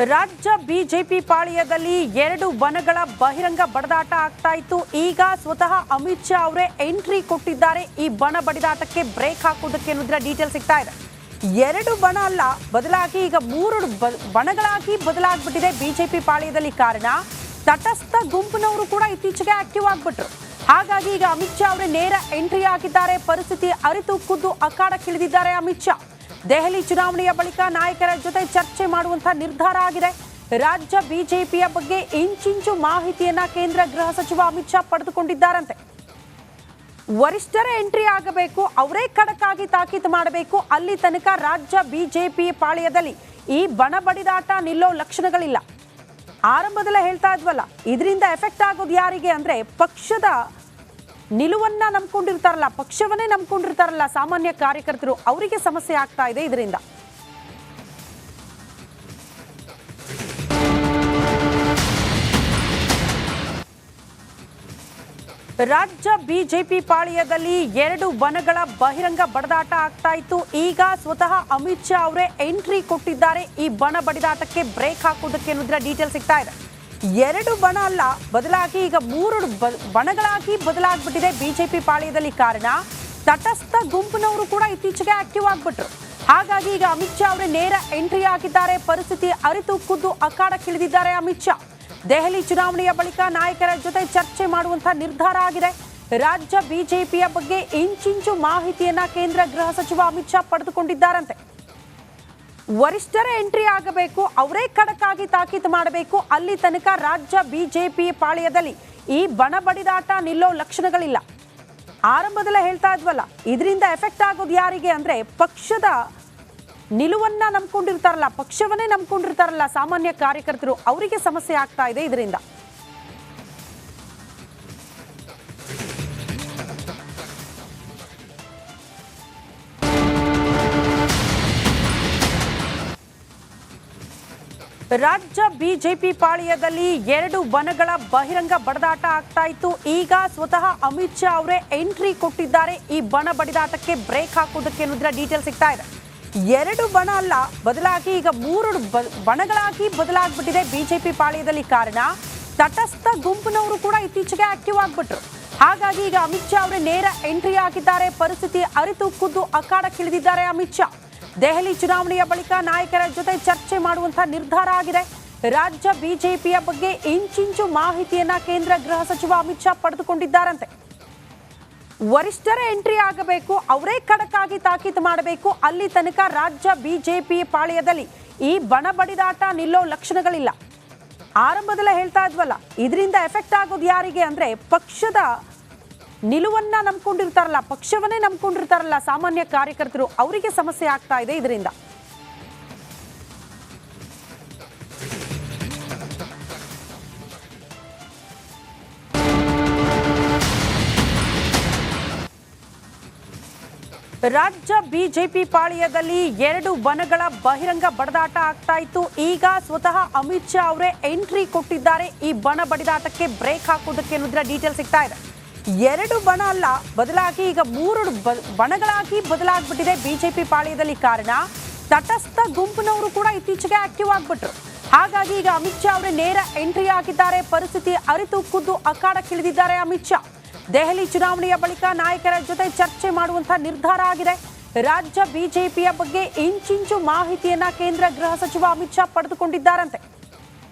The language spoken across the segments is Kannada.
ರಾಜ್ಯ ಬಿಜೆಪಿ ಪಾಳ್ಯದಲ್ಲಿ ಎರಡು ಬಣಗಳ ಬಹಿರಂಗ ಬಡದಾಟ ಆಗ್ತಾ ಇತ್ತು. ಈಗ ಸ್ವತಃ ಅಮಿತ್ ಶಾ ಅವರೇ ಎಂಟ್ರಿ ಕೊಟ್ಟಿದ್ದಾರೆ. ಈ ಬಣ ಬಡಿದಾಟಕ್ಕೆ ಬ್ರೇಕ್ ಹಾಕೋದಕ್ಕೆ ಅನ್ನೋದ್ರ ಡೀಟೇಲ್ ಸಿಗ್ತಾ ಇದೆ. ಎರಡು ಬಣ ಅಲ್ಲ, ಬದಲಾಗಿ ಈಗ ಮೂರು ಬಣಗಳಾಗಿ ಬದಲಾಗ್ಬಿಟ್ಟಿದೆ ಬಿಜೆಪಿ ಪಾಳ್ಯದಲ್ಲಿ. ಕಾರಣ ತಟಸ್ಥ ಗುಂಪಿನವರು ಕೂಡ ಇತ್ತೀಚೆಗೆ ಆಕ್ಟಿವ್ ಆಗ್ಬಿಟ್ರು. ಹಾಗಾಗಿ ಈಗ ಅಮಿತ್ ಶಾ ಅವರೇ ನೇರ ಎಂಟ್ರಿ ಆಗಿದ್ದಾರೆ. ಪರಿಸ್ಥಿತಿ ಅರಿತು ಖುದ್ದು ಅಖಾಡಕ್ಕಿಳಿದಿದ್ದಾರೆ ಅಮಿತ್ ಶಾ. ದೆಹಲಿ ಚುನಾವಣೆಯ ಬಳಿಕ ನಾಯಕರ ಜೊತೆ ಚರ್ಚೆ ಮಾಡುವಂತಹ ನಿರ್ಧಾರ ಆಗಿದೆ. ರಾಜ್ಯ ಬಿಜೆಪಿಯ ಬಗ್ಗೆ ಇಂಚಿಂಚು ಮಾಹಿತಿಯನ್ನ ಕೇಂದ್ರ ಗೃಹ ಸಚಿವ ಅಮಿತ್ ಶಾ ಪಡೆದುಕೊಂಡಿದ್ದಾರಂತೆ. ವರಿಷ್ಠರೇ ಎಂಟ್ರಿ ಆಗಬೇಕು, ಅವರೇ ಖಡಕ್ ಆಗಿ ತಾಕೀತು ಮಾಡಬೇಕು. ಅಲ್ಲಿ ತನಕ ರಾಜ್ಯ ಬಿಜೆಪಿ ಪಾಳ್ಯದಲ್ಲಿ ಈ ಬಣ ಬಡಿದಾಟ ನಿಲ್ಲೋ ಲಕ್ಷಣಗಳಿಲ್ಲ. ಆರಂಭದಲ್ಲೇ ಹೇಳ್ತಾ ಇದ್ವಲ್ಲ, ಇದರಿಂದ ಎಫೆಕ್ಟ್ ಆಗೋದು ಯಾರಿಗೆ ಅಂದ್ರೆ ಪಕ್ಷದ ನಿಲುವನ್ನ ನಂಬ್ಕೊಂಡಿರ್ತಾರಲ್ಲ, ಪಕ್ಷವನ್ನೇ ನಂಬ್ಕೊಂಡಿರ್ತಾರಲ್ಲ ಸಾಮಾನ್ಯ ಕಾರ್ಯಕರ್ತರು, ಅವರಿಗೆ ಸಮಸ್ಯೆ ಆಗ್ತಾ ಇದೆ ಇದರಿಂದ. ರಾಜ್ಯ ಬಿಜೆಪಿ ಪಾಳ್ಯದಲ್ಲಿ ಎರಡು ಬಣಗಳ ಬಹಿರಂಗ ಬಡದಾಟ ಆಗ್ತಾ ಇತ್ತು. ಈಗ ಸ್ವತಃ ಅಮಿತ್ ಶಾ ಅವರೇ ಎಂಟ್ರಿ ಕೊಟ್ಟಿದ್ದಾರೆ. ಈ ಬಣ ಬಡಿದಾಟಕ್ಕೆ ಬ್ರೇಕ್ ಹಾಕೋದಕ್ಕೆ ಅನ್ನೋದ್ರ ಡೀಟೇಲ್ ಸಿಗ್ತಾ ಇದೆ. ಎರಡು ಬಣ ಅಲ್ಲ, ಬದಲಾಗಿ ಈಗ ಮೂರು ಬಣಗಳಾಗಿ ಬದಲಾಗ್ಬಿಟ್ಟಿದೆ ಬಿಜೆಪಿ ಪಾಳ್ಯದಲ್ಲಿ. ಕಾರಣ ತಟಸ್ಥ ಗುಂಪಿನವರು ಕೂಡ ಇತ್ತೀಚೆಗೆ ಆಕ್ಟಿವ್ ಆಗ್ಬಿಟ್ರು. ಹಾಗಾಗಿ ಈಗ ಅಮಿತ್ ಶಾ ಅವರೇ ನೇರ ಎಂಟ್ರಿ ಆಗಿದ್ದಾರೆ. ಪರಿಸ್ಥಿತಿ ಅರಿತು ಖುದ್ದು ಅಖಾಡಕ್ಕಿಳಿದಿದ್ದಾರೆ ಅಮಿತ್ ಶಾ. ದೆಹಲಿ ಚುನಾವಣೆಯ ಬಳಿಕ ನಾಯಕರ ಜೊತೆ ಚರ್ಚೆ ಮಾಡುವಂತಹ ನಿರ್ಧಾರ ಆಗಿದೆ. ರಾಜ್ಯ ಬಿಜೆಪಿಯ ಬಗ್ಗೆ ಇಂಚಿಂಚು ಮಾಹಿತಿಯನ್ನ ಕೇಂದ್ರ ಗೃಹ ಸಚಿವ ಅಮಿತ್ ಶಾ ಪಡೆದುಕೊಂಡಿದ್ದಾರಂತೆ. ವರಿಷ್ಠರೇ ಎಂಟ್ರಿ ಆಗಬೇಕು, ಅವರೇ ಖಡಕ್ ಆಗಿ ತಾಕೀತು ಮಾಡಬೇಕು. ಅಲ್ಲಿ ತನಕ ರಾಜ್ಯ ಬಿಜೆಪಿ ಪಾಳ್ಯದಲ್ಲಿ ಈ ಬಣ ಬಡಿದಾಟ ನಿಲ್ಲೋ ಲಕ್ಷಣಗಳಿಲ್ಲ. ಆರಂಭದಲ್ಲೇ ಹೇಳ್ತಾ ಇದ್ವಲ್ಲ, ಇದರಿಂದ ಎಫೆಕ್ಟ್ ಆಗೋದು ಯಾರಿಗೆ ಅಂದ್ರೆ ಪಕ್ಷದ ನಿಲುವನ್ನ ನಂಬ್ಕೊಂಡಿರ್ತಾರಲ್ಲ, ಪಕ್ಷವನ್ನೇ ನಂಬ್ಕೊಂಡಿರ್ತಾರಲ್ಲ ಸಾಮಾನ್ಯ ಕಾರ್ಯಕರ್ತರು, ಅವರಿಗೆ ಸಮಸ್ಯೆ ಆಗ್ತಾ ಇದೆ ಇದರಿಂದ. ರಾಜ್ಯ ಬಿಜೆಪಿ ಪಾಳ್ಯದಲ್ಲಿ ಎರಡು ಬಣಗಳ ಬಹಿರಂಗ ಬಡದಾಟ ಆಗ್ತಾ ಇತ್ತು. ಈಗ ಸ್ವತಃ ಅಮಿತ್ ಶಾ ಅವರೇ ಎಂಟ್ರಿ ಕೊಟ್ಟಿದ್ದಾರೆ. ಈ ಬಣ ಬಡಿದಾಟಕ್ಕೆ ಬ್ರೇಕ್ ಹಾಕೋದಕ್ಕೆ ಅನ್ನೋದ್ರ ಡೀಟೇಲ್ ಸಿಗ್ತಾ ಇದೆ. ಎರಡು ಬಣ ಅಲ್ಲ, ಬದಲಾಗಿ ಈಗ ಮೂರು ಬಣಗಳಾಗಿ ಬದಲಾಗ್ಬಿಟ್ಟಿದೆ ಬಿಜೆಪಿ ಪಾಳ್ಯದಲ್ಲಿ. ಕಾರಣ ತಟಸ್ಥ ಗುಂಪಿನವರು ಕೂಡ ಇತ್ತೀಚೆಗೆ ಆಕ್ಟಿವ್ ಆಗ್ಬಿಟ್ರು. ಹಾಗಾಗಿ ಈಗ ಅಮಿತ್ ಶಾ ಅವರೇ ನೇರ ಎಂಟ್ರಿ ಆಗಿದ್ದಾರೆ. ಪರಿಸ್ಥಿತಿ ಅರಿತು ಖುದ್ದು ಅಖಾಡಕ್ಕಿಳಿದಿದ್ದಾರೆ ಅಮಿತ್ ಶಾ. ದೆಹಲಿ ಚುನಾವಣೆಯ ಬಳಿಕ ನಾಯಕರ ಜೊತೆ ಚರ್ಚೆ ಮಾಡುವಂತಹ ನಿರ್ಧಾರ ಆಗಿದೆ. ರಾಜ್ಯ ಬಿಜೆಪಿಯ ಬಗ್ಗೆ ಇಂಚಿಂಚು ಮಾಹಿತಿಯನ್ನ ಕೇಂದ್ರ ಗೃಹ ಸಚಿವ ಅಮಿತ್ ಶಾ ಪಡೆದುಕೊಂಡಿದ್ದಾರಂತೆ. ವರಿಷ್ಠರೇ ಎಂಟ್ರಿ ಆಗಬೇಕು, ಅವರೇ ಖಡಕ್ ಆಗಿ ತಾಕೀತು ಮಾಡಬೇಕು. ಅಲ್ಲಿ ತನಕ ರಾಜ್ಯ ಬಿಜೆಪಿ ಪಾಳ್ಯದಲ್ಲಿ ಈ ಬಣ ಬಡಿದಾಟ ನಿಲ್ಲೋ ಲಕ್ಷಣಗಳಿಲ್ಲ. ಆರಂಭದಲ್ಲೇ ಹೇಳ್ತಾ ಇದ್ವಲ್ಲ, ಇದರಿಂದ ಎಫೆಕ್ಟ್ ಆಗೋದು ಯಾರಿಗೆ ಅಂದ್ರೆ ಪಕ್ಷದ ನಿಲುವನ್ನ ನಂಬ್ಕೊಂಡಿರ್ತಾರಲ್ಲ, ಪಕ್ಷವನ್ನೇ ನಂಬ್ಕೊಂಡಿರ್ತಾರಲ್ಲ ಸಾಮಾನ್ಯ ಕಾರ್ಯಕರ್ತರು, ಅವರಿಗೆ ಸಮಸ್ಯೆ ಆಗ್ತಾ ಇದೆ ಇದರಿಂದ. ರಾಜ್ಯ ಬಿಜೆಪಿ ಪಾಳ್ಯದಲ್ಲಿ ಎರಡು ಬಣಗಳ ಬಹಿರಂಗ ಬಡದಾಟ ಆಗ್ತಾ ಇತ್ತು. ಈಗ ಸ್ವತಃ ಅಮಿತ್ ಶಾ ಅವರೇ ಎಂಟ್ರಿ ಕೊಟ್ಟಿದ್ದಾರೆ. ಈ ಬಣ ಬಡಿದಾಟಕ್ಕೆ ಬ್ರೇಕ್ ಹಾಕೋದಕ್ಕೆ ಅನ್ನೋದ್ರ ಡೀಟೇಲ್ ಸಿಗ್ತಾ ಇದೆ. ಎರಡು ಬಣ ಅಲ್ಲ, ಬದಲಾಗಿ ಈಗ ಮೂರು ಬಣಗಳಾಗಿ ಬದಲಾಗ್ಬಿಟ್ಟಿದೆ ಬಿಜೆಪಿ ಪಾಳ್ಯದಲ್ಲಿ. ಕಾರಣ ತಟಸ್ಥ ಗುಂಪಿನವರು ಕೂಡ ಇತ್ತೀಚೆಗೆ ಆಕ್ಟಿವ್ ಆಗ್ಬಿಟ್ರು. ಹಾಗಾಗಿ ಈಗ ಅಮಿತ್ ಶಾ ಅವರೇ ನೇರ ಎಂಟ್ರಿ ಆಗಿದ್ದಾರೆ. ಪರಿಸ್ಥಿತಿ ಅರಿತು ಖುದ್ದು ಅಖಾಡಕ್ಕಿಳಿದಿದ್ದಾರೆ ಅಮಿತ್ ಶಾ. ದೆಹಲಿ ಚುನಾವಣೆಯ ಬಳಿಕ ನಾಯಕರ ಜೊತೆ ಚರ್ಚೆ ಮಾಡುವಂತಹ ನಿರ್ಧಾರ ಆಗಿದೆ. ರಾಜ್ಯ ಬಿಜೆಪಿಯ ಬಗ್ಗೆ ಇಂಚಿಂಚು ಮಾಹಿತಿಯನ್ನ ಕೇಂದ್ರ ಗೃಹ ಸಚಿವ ಅಮಿತ್ ಶಾ ಪಡೆದುಕೊಂಡಿದ್ದಾರಂತೆ.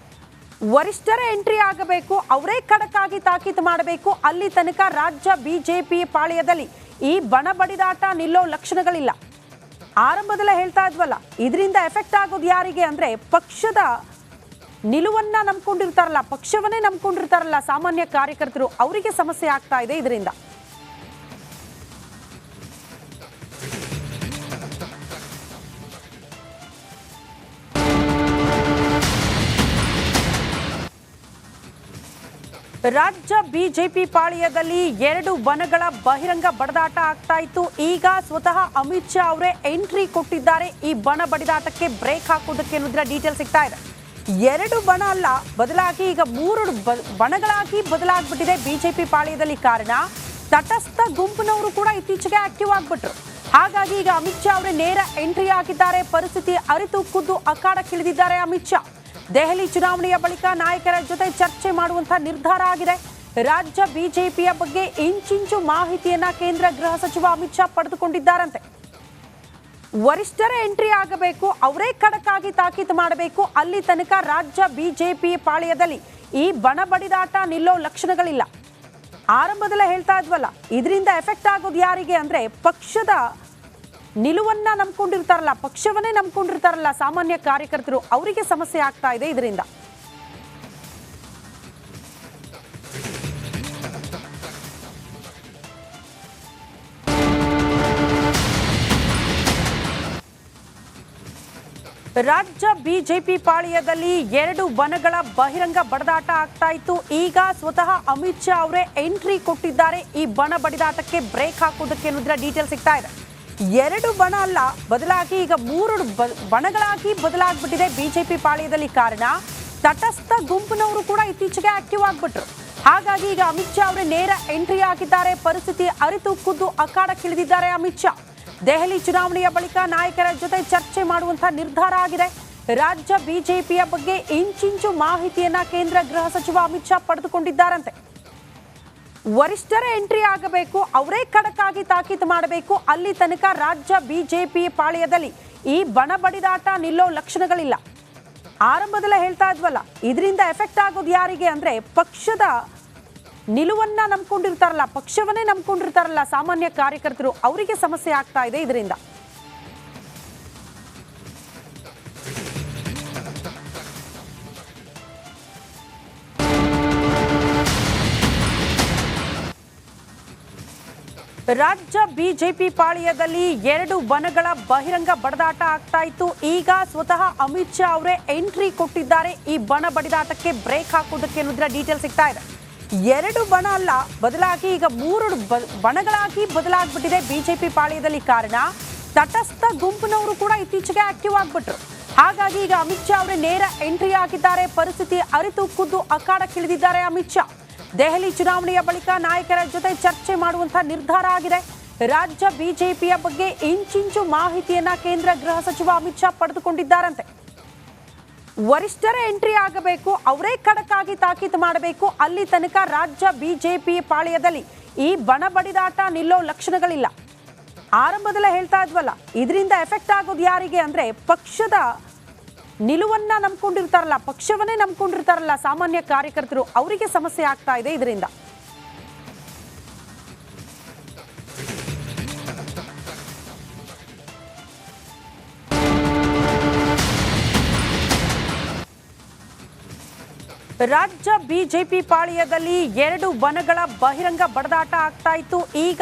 ವರಿಷ್ಠರೇ ಎಂಟ್ರಿ ಆಗಬೇಕು, ಅವರೇ ಖಡಕ್ ಆಗಿ ತಾಕೀತು ಮಾಡಬೇಕು. ಅಲ್ಲಿ ತನಕ ರಾಜ್ಯ ಬಿಜೆಪಿ ಪಾಳ್ಯದಲ್ಲಿ ಈ ಬಣ ಬಡಿದಾಟ ನಿಲ್ಲೋ ಲಕ್ಷಣಗಳಿಲ್ಲ. ಆರಂಭದಲ್ಲೇ ಹೇಳ್ತಾ ಇದ್ವಲ್ಲ, ಇದರಿಂದ ಎಫೆಕ್ಟ್ ಆಗೋದು ಯಾರಿಗೆ ಅಂದ್ರೆ ಪಕ್ಷದ ನಿಲುವನ್ನ ನಂಬ್ಕೊಂಡಿರ್ತಾರಲ್ಲ, ಪಕ್ಷವನ್ನೇ ನಂಬ್ಕೊಂಡಿರ್ತಾರಲ್ಲ ಸಾಮಾನ್ಯ ಕಾರ್ಯಕರ್ತರು, ಅವರಿಗೆ ಸಮಸ್ಯೆ ಆಗ್ತಾ ಇದೆ ಇದರಿಂದ. ರಾಜ್ಯ ಬಿಜೆಪಿ ಪಾಳ್ಯದಲ್ಲಿ ಎರಡು ಬಣಗಳ ಬಹಿರಂಗ ಬಡದಾಟ ಆಗ್ತಾ ಇತ್ತು. ಈಗ ಸ್ವತಃ ಅಮಿತ್ ಶಾ ಅವರೇ ಎಂಟ್ರಿ ಕೊಟ್ಟಿದ್ದಾರೆ. ಈ ಬಣ ಬಡಿದಾಟಕ್ಕೆ ಬ್ರೇಕ್ ಹಾಕೋದಕ್ಕೆ ಅನ್ನೋದ್ರ ಡೀಟೇಲ್ ಸಿಗ್ತಾ ಇದೆ. ಎರಡು ಬಣ ಅಲ್ಲ, ಬದಲಾಗಿ ಈಗ ಮೂರು ಬಣಗಳಾಗಿ ಬದಲಾಗ್ಬಿಟ್ಟಿದೆ ಬಿಜೆಪಿ ಪಾಳ್ಯದಲ್ಲಿ. ಕಾರಣ ತಟಸ್ಥ ಗುಂಪಿನವರು ಕೂಡ ಇತ್ತೀಚೆಗೆ ಆಕ್ಟಿವ್ ಆಗ್ಬಿಟ್ರು. ಹಾಗಾಗಿ ಈಗ ಅಮಿತ್ ಶಾ ಅವರೇ ನೇರ ಎಂಟ್ರಿ ಆಗಿದ್ದಾರೆ. ಪರಿಸ್ಥಿತಿ ಅರಿತು ಖುದ್ದು ಅಖಾಡಕ್ಕಿಳಿದಿದ್ದಾರೆ ಅಮಿತ್ ಶಾ. ದೆಹಲಿ ಚುನಾವಣೆಯ ಬಳಿಕ ನಾಯಕರ ಜೊತೆ ಚರ್ಚೆ ಮಾಡುವಂತಹ ನಿರ್ಧಾರ ಆಗಿದೆ. ರಾಜ್ಯ ಬಿಜೆಪಿಯ ಬಗ್ಗೆ ಇಂಚಿಂಚು ಮಾಹಿತಿಯನ್ನ ಕೇಂದ್ರ ಗೃಹ ಸಚಿವ ಅಮಿತ್ ಶಾ ಪಡೆದುಕೊಂಡಿದ್ದಾರಂತೆ. ವರಿಷ್ಠರ ಎಂಟ್ರಿ ಆಗಬೇಕು, ಅವರೇ ಖಡಕ್ ಆಗಿ ತಾಕೀತು ಮಾಡಬೇಕು, ಅಲ್ಲಿ ತನಕ ರಾಜ್ಯ ಬಿಜೆಪಿ ಪಾಳ್ಯದಲ್ಲಿ ಈ ಬಣ ಬಡಿದಾಟ ನಿಲ್ಲೋ ಲಕ್ಷಣಗಳಿಲ್ಲ. ಆರಂಭದಲ್ಲೇ ಹೇಳ್ತಾ ಇದ್ವಲ್ಲ, ಇದರಿಂದ ಎಫೆಕ್ಟ್ ಆಗೋದು ಯಾರಿಗೆ ಅಂದ್ರೆ ಪಕ್ಷದ ನಿಲುವನ್ನ ನಂಬ್ಕೊಂಡಿರ್ತಾರಲ್ಲ, ಪಕ್ಷವನ್ನೇ ನಂಬ್ಕೊಂಡಿರ್ತಾರಲ್ಲ ಸಾಮಾನ್ಯ ಕಾರ್ಯಕರ್ತರು, ಅವರಿಗೆ ಸಮಸ್ಯೆ ಆಗ್ತಾ ಇದೆ ಇದರಿಂದ. ರಾಜ್ಯ ಬಿಜೆಪಿ ಪಾಳ್ಯದಲ್ಲಿ ಎರಡು ಬಣಗಳ ಬಹಿರಂಗ ಬಡಿದಾಟ ಆಗ್ತಾ ಇತ್ತು. ಈಗ ಸ್ವತಃ ಅಮಿತ್ ಶಾ ಅವರೇ ಎಂಟ್ರಿ ಕೊಟ್ಟಿದ್ದಾರೆ ಈ ಬಣ ಬಡಿದಾಟಕ್ಕೆ ಬ್ರೇಕ್ ಹಾಕೋದಕ್ಕೆ ಅನ್ನೋದ್ರ ಡೀಟೇಲ್ ಸಿಗ್ತಾ ಇದೆ. ಎರಡು ಬಣ ಅಲ್ಲ, ಬದಲಾಗಿ ಈಗ ಮೂರು ಬಣಗಳಾಗಿ ಬದಲಾಗ್ಬಿಟ್ಟಿದೆ ಬಿಜೆಪಿ ಪಾಳ್ಯದಲ್ಲಿ. ಕಾರಣ, ತಟಸ್ಥ ಗುಂಪಿನವರು ಕೂಡ ಇತ್ತೀಚೆಗೆ ಆಕ್ಟಿವ್ ಆಗ್ಬಿಟ್ರು. ಹಾಗಾಗಿ ಈಗ ಅಮಿತ್ ಶಾ ಅವರೇ ನೇರ ಎಂಟ್ರಿ ಆಗಿದ್ದಾರೆ. ಪರಿಸ್ಥಿತಿ ಅರಿತು ಖುದ್ದು ಅಖಾಡಕ್ಕಿಳಿದಿದ್ದಾರೆ ಅಮಿತ್ ಶಾ. ದೆಹಲಿ ಚುನಾವಣೆಯ ಬಳಿಕ ನಾಯಕರ ಜೊತೆ ಚರ್ಚೆ ಮಾಡುವಂತಹ ನಿರ್ಧಾರ ಆಗಿದೆ. ರಾಜ್ಯ ಬಿಜೆಪಿಯ ಬಗ್ಗೆ ಇಂಚಿಂಚು ಮಾಹಿತಿಯನ್ನ ಕೇಂದ್ರ ಗೃಹ ಸಚಿವ ಅಮಿತ್ ಶಾ ಪಡೆದುಕೊಂಡಿದ್ದಾರಂತೆ. ವರಿಷ್ಠರ ಎಂಟ್ರಿ ಆಗಬೇಕು, ಅವರೇ ಖಡಕ್ ಆಗಿ ತಾಕೀತು ಮಾಡಬೇಕು, ಅಲ್ಲಿ ತನಕ ರಾಜ್ಯ ಬಿಜೆಪಿ ಪಾಳ್ಯದಲ್ಲಿ ಈ ಬಣ ಬಡಿದಾಟ ನಿಲ್ಲೋ ಲಕ್ಷಣಗಳಿಲ್ಲ. ಆರಂಭದಲ್ಲೇ ಹೇಳ್ತಾ ಇದ್ವಲ್ಲ, ಇದರಿಂದ ಎಫೆಕ್ಟ್ ಆಗೋದು ಯಾರಿಗೆ ಅಂದ್ರೆ ಪಕ್ಷದ ನಿಲುವನ್ನ ನಂಬ್ಕೊಂಡಿರ್ತಾರಲ್ಲ, ಪಕ್ಷವನ್ನೇ ನಂಬ್ಕೊಂಡಿರ್ತಾರಲ್ಲ ಸಾಮಾನ್ಯ ಕಾರ್ಯಕರ್ತರು, ಅವರಿಗೆ ಸಮಸ್ಯೆ ಆಗ್ತಾ ಇದೆ ಇದರಿಂದ. ರಾಜ್ಯ ಬಿಜೆಪಿ ಪಾಳ್ಯದಲ್ಲಿ ಎರಡು ಬಣಗಳ ಬಹಿರಂಗ ಬಡಿದಾಟ ಆಗ್ತಾ ಇತ್ತು. ಈಗ ಸ್ವತಃ ಅಮಿತ್ ಶಾ ಅವರೇ ಎಂಟ್ರಿ ಕೊಟ್ಟಿದ್ದಾರೆ ಈ ಬಣ ಬಡಿದಾಟಕ್ಕೆ ಬ್ರೇಕ್ ಹಾಕೋದಕ್ಕೆ ಅನ್ನೋದ್ರ ಡೀಟೇಲ್ ಸಿಗ್ತಾ ಇದೆ. ಎರಡು ಬಣ ಅಲ್ಲ, ಬದಲಾಗಿ ಈಗ ಮೂರು ಬಣಗಳಾಗಿ ಬದಲಾಗ್ಬಿಟ್ಟಿದೆ ಬಿಜೆಪಿ ಪಾಳ್ಯದಲ್ಲಿ. ಕಾರಣ, ತಟಸ್ಥ ಗುಂಪಿನವರು ಕೂಡ ಇತ್ತೀಚೆಗೆ ಆಕ್ಟಿವ್ ಆಗ್ಬಿಟ್ರು. ಹಾಗಾಗಿ ಈಗ ಅಮಿತ್ ಶಾ ಅವರೇ ನೇರ ಎಂಟ್ರಿ ಆಗಿದ್ದಾರೆ. ಪರಿಸ್ಥಿತಿ ಅರಿತು ಖುದ್ದು ಅಖಾಡಕ್ಕಿಳಿದಿದ್ದಾರೆ ಅಮಿತ್ ಶಾ. ದೆಹಲಿ ಚುನಾವಣೆಯ ಬಳಿಕ ನಾಯಕರ ಜೊತೆ ಚರ್ಚೆ ಮಾಡುವಂತಹ ನಿರ್ಧಾರ ಆಗಿದೆ. ರಾಜ್ಯ ಬಿಜೆಪಿಯ ಬಗ್ಗೆ ಇಂಚಿಂಚು ಮಾಹಿತಿಯನ್ನ ಕೇಂದ್ರ ಗೃಹ ಸಚಿವ ಅಮಿತ್ ಶಾ ಪಡೆದುಕೊಂಡಿದ್ದಾರಂತೆ. ವರಿಷ್ಠರ ಎಂಟ್ರಿ ಆಗಬೇಕು, ಅವರೇ ಖಡಕ್ ಆಗಿ ತಾಕೀತು ಮಾಡಬೇಕು, ಅಲ್ಲಿ ತನಕ ರಾಜ್ಯ ಬಿಜೆಪಿ ಪಾಳ್ಯದಲ್ಲಿ ಈ ಬಣ ಬಡಿದಾಟ ನಿಲ್ಲೋ ಲಕ್ಷಣಗಳಿಲ್ಲ. ಆರಂಭದಲ್ಲೇ ಹೇಳ್ತಾ ಇದ್ವಲ್ಲ, ಇದರಿಂದ ಎಫೆಕ್ಟ್ ಆಗೋದು ಯಾರಿಗೆ ಅಂದ್ರೆ ಪಕ್ಷದ ನಿಲುವನ್ನ ನಂಬ್ಕೊಂಡಿರ್ತಾರಲ್ಲ, ಪಕ್ಷವನ್ನೇ ನಂಬ್ಕೊಂಡಿರ್ತಾರಲ್ಲ ಸಾಮಾನ್ಯ ಕಾರ್ಯಕರ್ತರು, ಅವರಿಗೆ ಸಮಸ್ಯೆ ಆಗ್ತಾ ಇದೆ ಇದರಿಂದ. ರಾಜ್ಯ ಬಿಜೆಪಿ ಪಾಳ್ಯದಲ್ಲಿ ಎರಡು ಬಣಗಳ ಬಹಿರಂಗ ಬಡಿದಾಟ ಆಗ್ತಾ ಇತ್ತು. ಈಗ